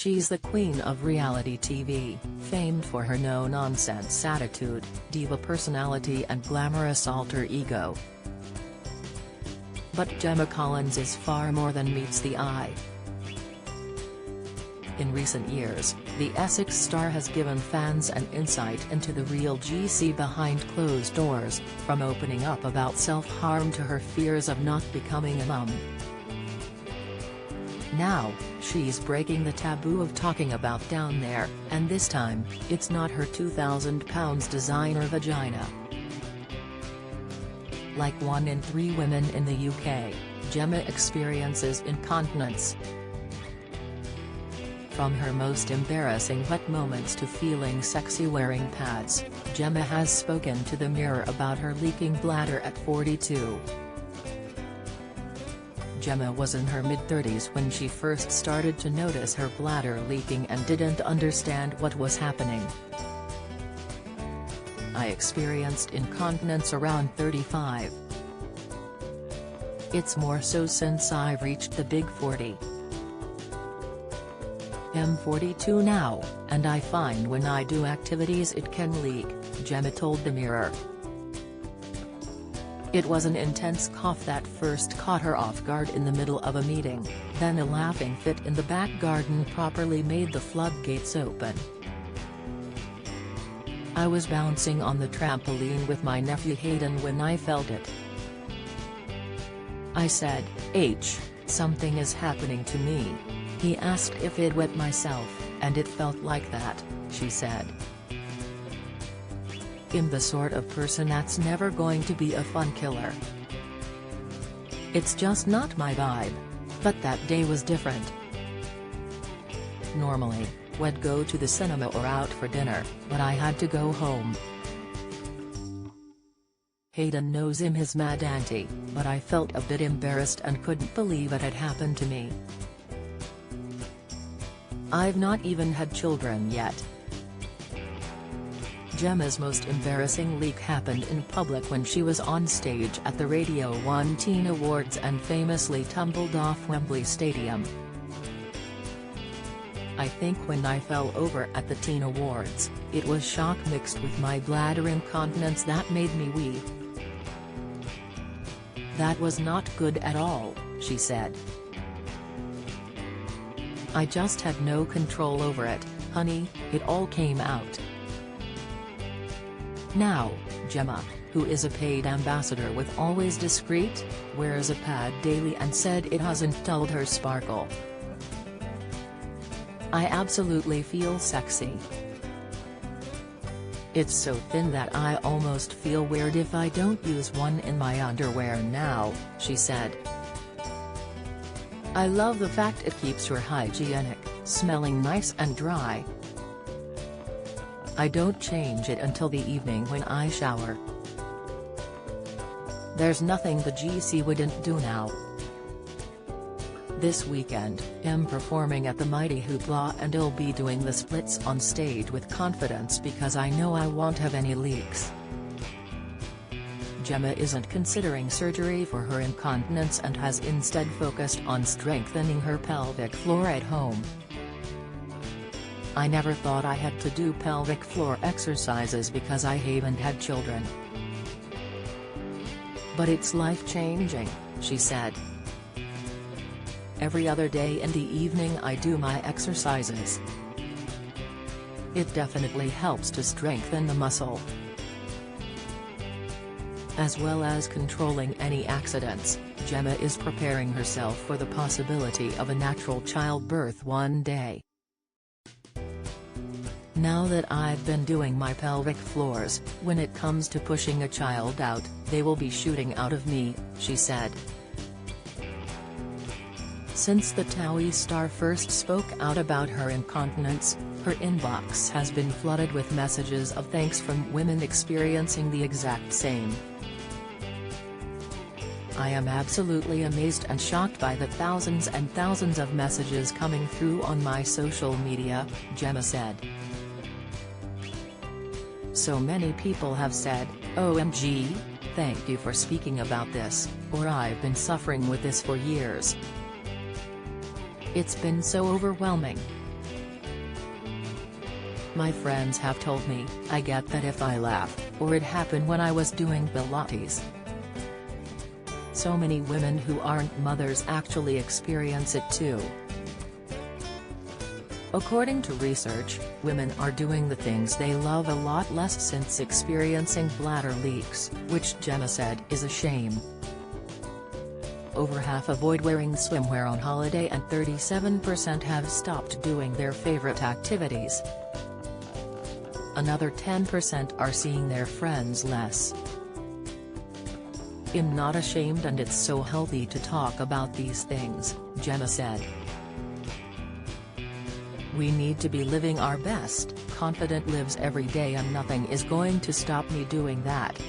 She's the queen of reality TV, famed for her no-nonsense attitude, diva personality and glamorous alter ego. But Gemma Collins is far more than meets the eye. In recent years, the Essex star has given fans an insight into the real GC behind closed doors, from opening up about self-harm to her fears of not becoming a mum. Now, she's breaking the taboo of talking about down there, and this time, it's not her £2,000 designer vagina. Like 1 in 3 women in the UK, Gemma experiences incontinence. From her most embarrassing wet moments to feeling sexy wearing pads, Gemma has spoken to the Mirror about her leaking bladder at 42. Gemma was in her mid-30s when she first started to notice her bladder leaking and didn't understand what was happening. "I experienced incontinence around 35. It's more so since I've reached the big 40. I'm 42 now, and I find when I do activities it can leak," Gemma told the Mirror. It was an intense cough that first caught her off guard in the middle of a meeting, then a laughing fit in the back garden properly made the floodgates open. "I was bouncing on the trampoline with my nephew Hayden when I felt it. I said, 'Something is happening to me.' He asked if I'd wet myself, and it felt like that," she said. "I'm the sort of person that's never going to be a fun killer. It's just not my vibe. But that day was different. Normally, we'd go to the cinema or out for dinner, but I had to go home. Hayden knows I'm his mad auntie, but I felt a bit embarrassed and couldn't believe it had happened to me. I've not even had children yet." Gemma's most embarrassing leak happened in public when she was on stage at the Radio 1 Teen Awards and famously tumbled off Wembley Stadium. "I think when I fell over at the Teen Awards, it was shock mixed with my bladder incontinence that made me wee. That was not good at all," she said. "I just had no control over it, honey, it all came out." Now, Gemma, who is a paid ambassador with Always Discreet, wears a pad daily and said it hasn't dulled her sparkle. "I absolutely feel sexy. It's so thin that I almost feel weird if I don't use one in my underwear now," she said. "I love the fact it keeps her hygienic, smelling nice and dry. I don't change it until the evening when I shower. There's nothing the GC wouldn't do now." This weekend, I'm performing at the Mighty Hoopla and I'll be doing the splits on stage with confidence because I know I won't have any leaks. Gemma isn't considering surgery for her incontinence and has instead focused on strengthening her pelvic floor at home. "I never thought I had to do pelvic floor exercises because I haven't had children. But it's life-changing," she said. "Every other day in the evening I do my exercises. It definitely helps to strengthen the muscle, as well as controlling any accidents." Gemma is preparing herself for the possibility of a natural childbirth one day. "Now that I've been doing my pelvic floors, when it comes to pushing a child out, they will be shooting out of me," she said. Since the TOWIE star first spoke out about her incontinence, her inbox has been flooded with messages of thanks from women experiencing the exact same. "I am absolutely amazed and shocked by the thousands and thousands of messages coming through on my social media," Gemma said. "So many people have said, 'OMG, thank you for speaking about this,' or 'I've been suffering with this for years. It's been so overwhelming. My friends have told me, I get that if I laugh, or it happened when I was doing Pilates. So many women who aren't mothers actually experience it too. According to research, women are doing the things they love a lot less since experiencing bladder leaks, which Gemma said is a shame. Over half avoid wearing swimwear on holiday and 37% have stopped doing their favorite activities. Another 10% are seeing their friends less. I'm not ashamed, and it's so healthy to talk about these things, Gemma said. We need to be living our best, confident lives every day, and nothing is going to stop me doing that.